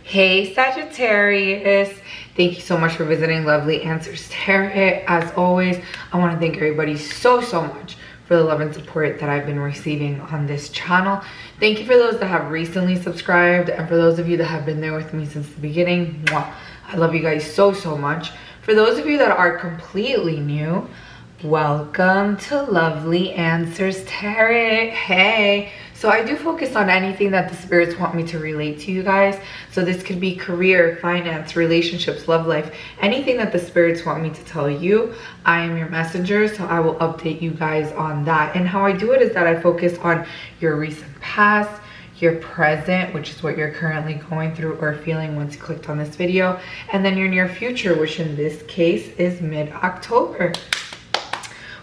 Hey Sagittarius, thank you so much for visiting Lovely Answers Tarot. As always, I want to thank everybody so much for the love and support that I've been receiving on this channel. Thank you for those that have recently subscribed, and for those of you that have been there with me since the beginning. Mwah. I love you guys so much. For those of you that are completely new, welcome to Lovely Answers Tarot. Hey, so I do focus on anything that the spirits want me to relate to you guys. So this could be career, finance, relationships, love life, anything that the spirits want me to tell you. I am your messenger, so I will update you guys on that. And how I do it is that I focus on your recent past, your present, which is what you're currently going through or feeling once you clicked on this video, and then your near future, which in this case is mid-October.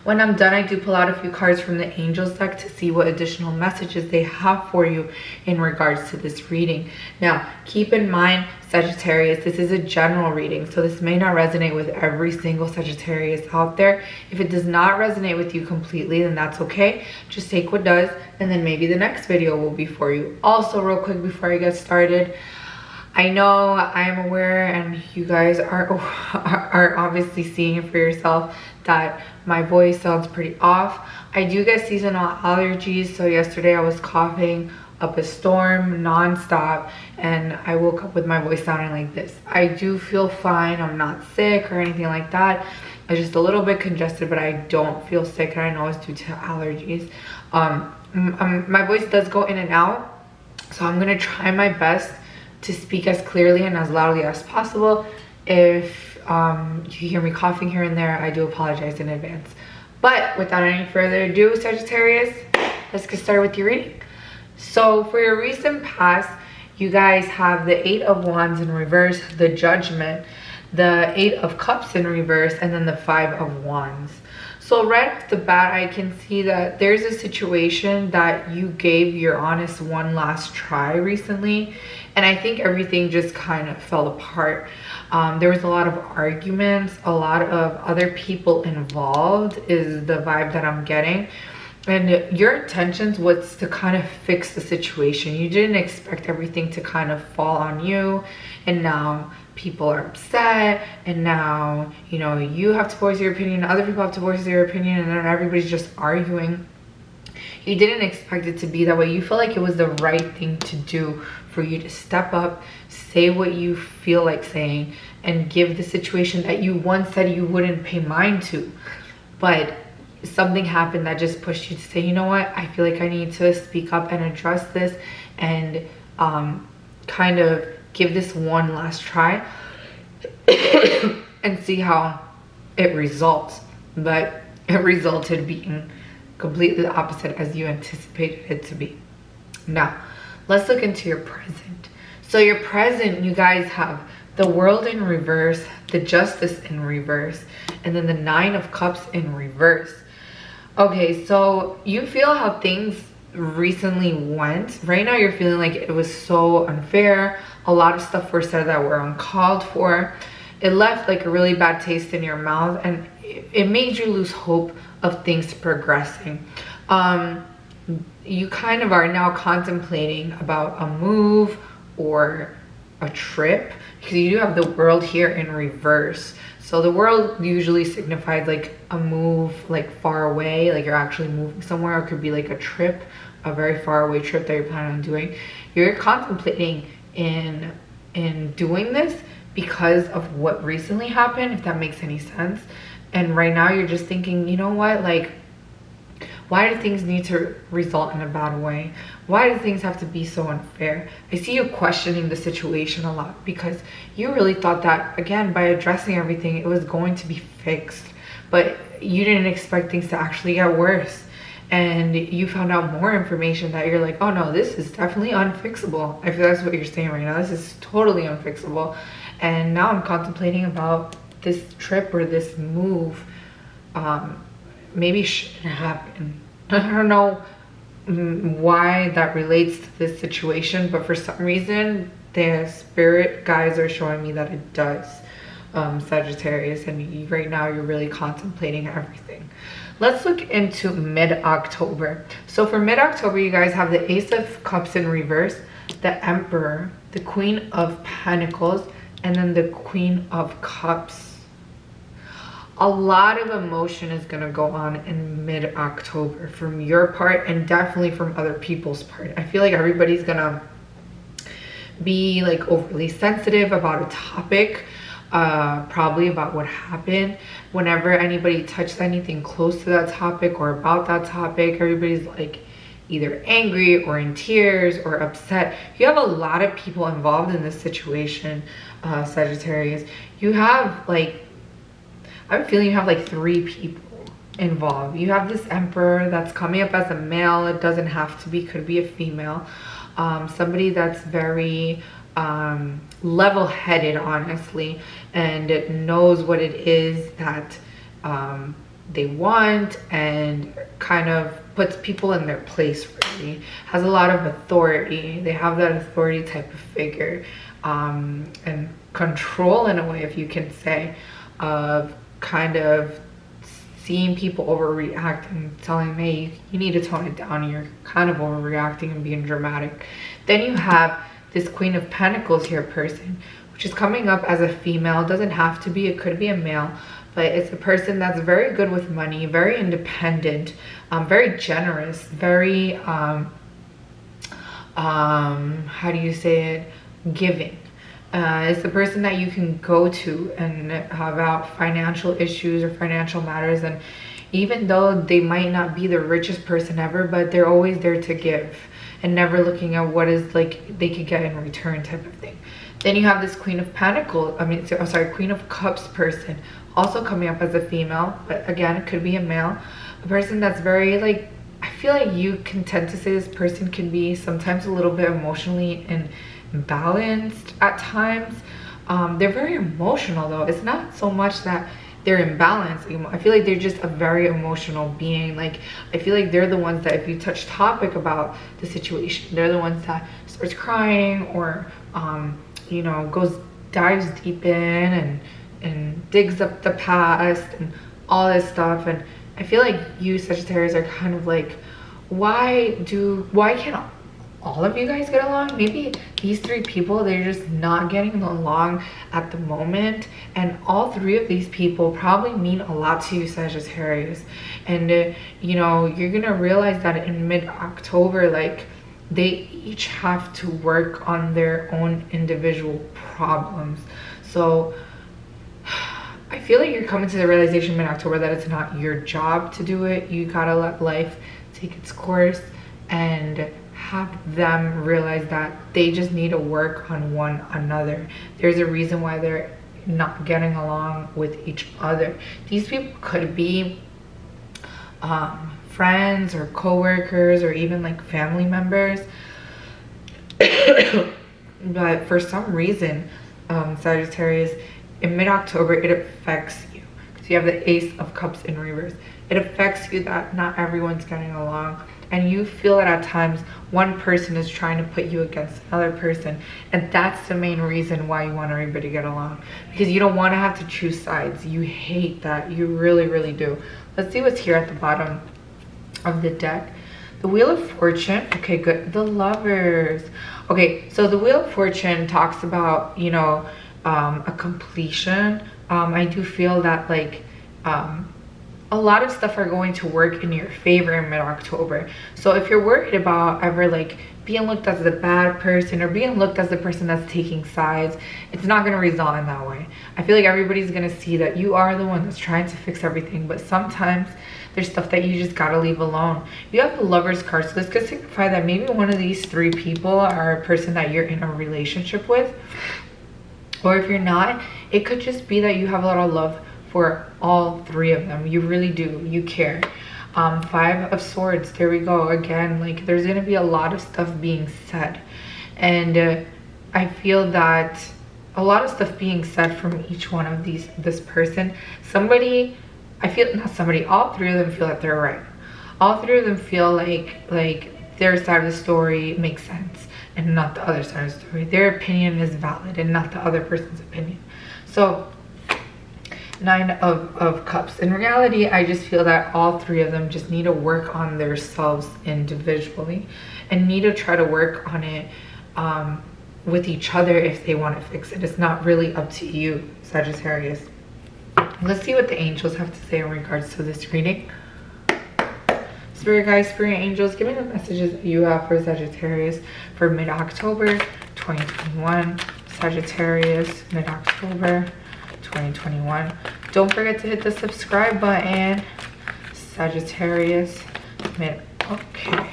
When I'm done, I do pull out a few cards from the Angels deck to see what additional messages they have for you in regards to this reading. Now, keep in mind, Sagittarius, this is a general reading, so this may not resonate with every single Sagittarius out there. If it does not resonate with you completely, then that's okay. Just take what does, and then maybe the next video will be for you. Also, real quick before I get started, I know I am aware, and you guys are obviously seeing it for yourself, that my voice sounds pretty off. I do get seasonal allergies, so yesterday I was coughing up a storm non-stop, and I woke up with my voice sounding like this. I do feel fine. I'm not sick or anything like that. I'm just a little bit congested, but I don't feel sick, and I know it's due to allergies. My voice does go in and out, so I'm gonna try my best to speak as clearly and as loudly as possible. If you hear me coughing here and there, I do apologize in advance. But without any further ado, Sagittarius, let's get started with your reading. So for your recent past, you guys have the 8 of Wands in reverse, the Judgment, the 8 of Cups in reverse, and then the 5 of Wands. So right off the bat, I can see that there's a situation that you gave your honest one last try recently, and I think everything just kind of fell apart. There was a lot of arguments, a lot of other people involved is the vibe that I'm getting. And your intentions was to kind of fix the situation. You didn't expect everything to kind of fall on you, and now people are upset, and now, you know, you have to voice your opinion, other people have to voice their opinion, and then everybody's just arguing. You didn't expect it to be that way. You feel like it was the right thing to do for you to step up, say what you feel like saying, and give the situation that you once said you wouldn't pay mind to. But something happened that just pushed you to say, you know what, I feel like I need to speak up and address this, and kind of give this one last try and see how it results. But it resulted being completely the opposite as you anticipated it to be. Now, let's look into your present. So your present, you guys have the World in reverse, the Justice in reverse, and then the 9 of Cups in reverse. Okay, so you feel how things recently went. Right now you're feeling like it was so unfair. A lot of stuff were said that were uncalled for. It left like a really bad taste in your mouth, and it made you lose hope of things progressing. You kind of are now contemplating about a move or a trip, because you do have the World here in reverse. So the World usually signifies like a move, like far away, like you're actually moving somewhere. It could be like a trip, a very far away trip that you're planning on doing. You're contemplating in doing this because of what recently happened, if that makes any sense. And right now you're just thinking, you know what, like, why do things need to result in a bad way? Why do things have to be so unfair? I see you questioning the situation a lot because you really thought that, again, by addressing everything, it was going to be fixed. But you didn't expect things to actually get worse. And you found out more information that you're like, oh no, this is definitely unfixable. I feel that's what you're saying right now. This is totally unfixable. And now I'm contemplating about this trip or this move. Maybe shouldn't happen. I don't know why that relates to this situation, but for some reason the spirit guides are showing me that it does. Sagittarius, and right now you're really contemplating everything. Let's look into mid-October. So for mid-October, you guys have the Ace of Cups in reverse, the Emperor, the Queen of Pentacles, and then the Queen of Cups. A lot of emotion is going to go on in mid-October from your part, and definitely from other people's part. I feel like everybody's going to be like overly sensitive about a topic, probably about what happened. Whenever anybody touched anything close to that topic or about that topic, everybody's like either angry or in tears or upset. You have a lot of people involved in this situation, Sagittarius. You have like, I'm feeling you have like 3 people involved. You have this Emperor that's coming up as a male. It doesn't have to be, could be a female. Somebody that's very level-headed, honestly, and knows what it is that they want, and kind of puts people in their place, really. Has a lot of authority. They have that authority type of figure, and control in a way, if you can say, of kind of seeing people overreact and telling them, hey, you need to tone it down, you're kind of overreacting and being dramatic. Then you have this Queen of Pentacles here person, which is coming up as a female. It doesn't have to be, it could be a male, but it's a person that's very good with money, very independent, very generous, very how do you say it, giving. It's the person that you can go to and about financial issues or financial matters. And even though they might not be the richest person ever, but they're always there to give and never looking at what is like they could get in return type of thing. Then you have this Queen of Pentacles, Queen of Cups person, also coming up as a female, but again, it could be a male. A person that's very like, I feel like you can tend to say this person can be sometimes a little bit emotionally imbalanced at times. They're very emotional though. It's not so much that they're imbalanced. I feel like they're just a very emotional being. Like, I feel like they're the ones that if you touch topic about the situation, they're the ones that starts crying or you know, dives deep in and digs up the past and all this stuff. And I feel like you Sagittarius are kind of like, why can't all of you guys get along? Maybe these 3 people, they're just not getting along at the moment, and all 3 of these people probably mean a lot to you, Sagittarius. And you know, you're gonna realize that in mid-October, like, they each have to work on their own individual problems. So I feel like you're coming to the realization mid-October that it's not your job to do it. You gotta let life take its course and have them realize that they just need to work on one another. There's a reason why they're not getting along with each other. These people could be friends or co-workers or even like family members. But for some reason, Sagittarius, in mid-October, it affects you. Because you have the Ace of Cups in reverse. It affects you that not everyone's getting along. And you feel that at times one person is trying to put you against another person. And that's the main reason why you want everybody to get along. Because you don't want to have to choose sides. You hate that. You really, really do. Let's see what's here at the bottom of the deck. The Wheel of Fortune. Okay, good. The Lovers. Okay, so the Wheel of Fortune talks about, you know, a completion. I do feel that like a lot of stuff are going to work in your favor in mid-October. So if you're worried about ever like being looked as the bad person or being looked as the person that's taking sides, it's not going to result in that way. I feel like everybody's going to see that you are the one that's trying to fix everything, but sometimes there's stuff that you just got to leave alone. You have the Lovers card, so this could signify that maybe one of these 3 people are a person that you're in a relationship with. Or if you're not, it could just be that you have a lot of love for all 3 of them. You really do. You care. 5 of Swords. There we go. Again, like there's going to be a lot of stuff being said. And I feel that a lot of stuff being said from each one of this person. Somebody, I feel, not somebody, all 3 of them feel that they're right. All 3 of them feel like their side of the story makes sense and not the other side of the story. Their opinion is valid and not the other person's opinion. So 9 of Cups. In reality, I just feel that all 3 of them just need to work on themselves individually and need to try to work on it with each other if they want to fix it. It's not really up to you, Sagittarius. Let's see what the angels have to say in regards to this reading. Spirit guides, spirit angels, give me the messages that you have for Sagittarius for mid-October 2021. Sagittarius, mid-October 2021. Don't forget to hit the subscribe button. Sagittarius, okay.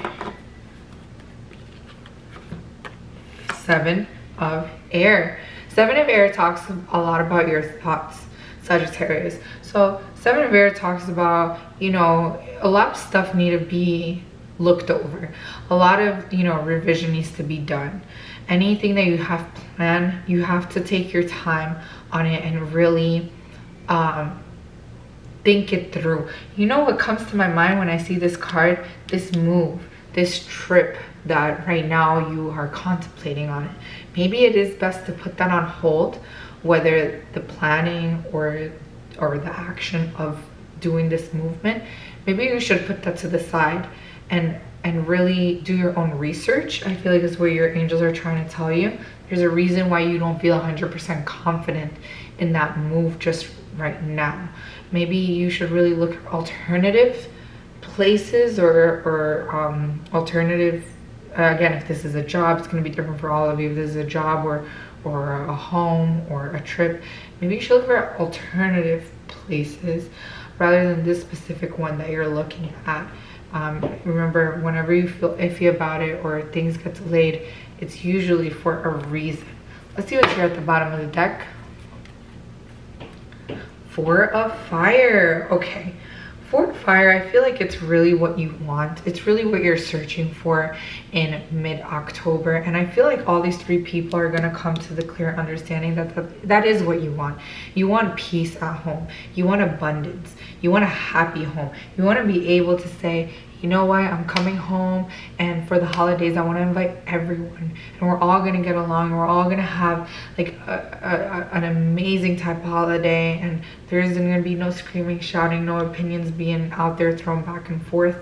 7 of air. 7 of air talks a lot about your thoughts, Sagittarius. So 7 of air talks about, you know, a lot of stuff need to be looked over. A lot of, you know, revision needs to be done. Anything that you have planned, you have to take your time on it and really think it through. You know what comes to my mind when I see this card? This move, this trip that right now you are contemplating on it. Maybe it is best to put that on hold, whether the planning or the action of doing this movement. Maybe you should put that to the side and really do your own research. I feel like that's what your angels are trying to tell you. There's a reason why you don't feel 100% confident in that move just right now. Maybe you should really look at alternative places or alternative, again, if this is a job, it's going to be different for all of you. If this is a job or a home or a trip, maybe you should look for alternative places rather than this specific one that you're looking at. Remember, whenever you feel iffy about it or things get delayed, it's usually for a reason. Let's see what's here at the bottom of the deck. 4 of fire. Okay. 4 of fire, I feel like it's really what you want. It's really what you're searching for in mid-October. And I feel like all these 3 people are going to come to the clear understanding that is what you want. You want peace at home. You want abundance. You want a happy home. You want to be able to say, you know what, I'm coming home, and for the holidays I want to invite everyone, and we're all going to get along. We're all going to have like an amazing type of holiday, and there isn't going to be no screaming, shouting, no opinions being out there thrown back and forth.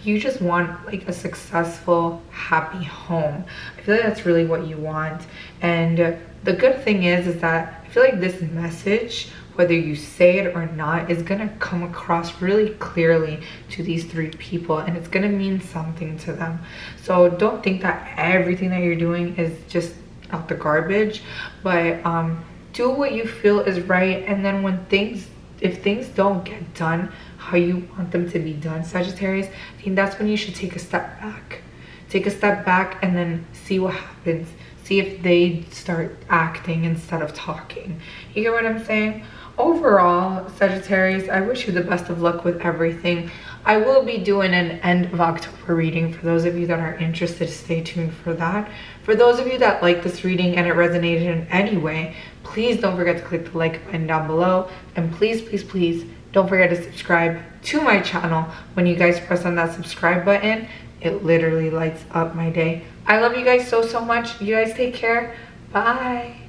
You just want like a successful, happy home. I feel like that's really what you want. And the good thing is that I feel like this message, whether you say it or not, is gonna come across really clearly to these 3 people, and it's gonna mean something to them. So don't think that everything that you're doing is just out the garbage, but do what you feel is right. And then if things don't get done how you want them to be done, Sagittarius, I think that's when you should take a step back. Take a step back and then see what happens. See if they start acting instead of talking. You get what I'm saying? Overall, Sagittarius, I wish you the best of luck with everything. I will be doing an end of October reading. For those of you that are interested, stay tuned for that. For those of you that like this reading and it resonated in any way, please don't forget to click the like button down below. And please, please, please don't forget to subscribe to my channel. When you guys press on that subscribe button, it literally lights up my day. I love you guys so much. You guys take care. Bye.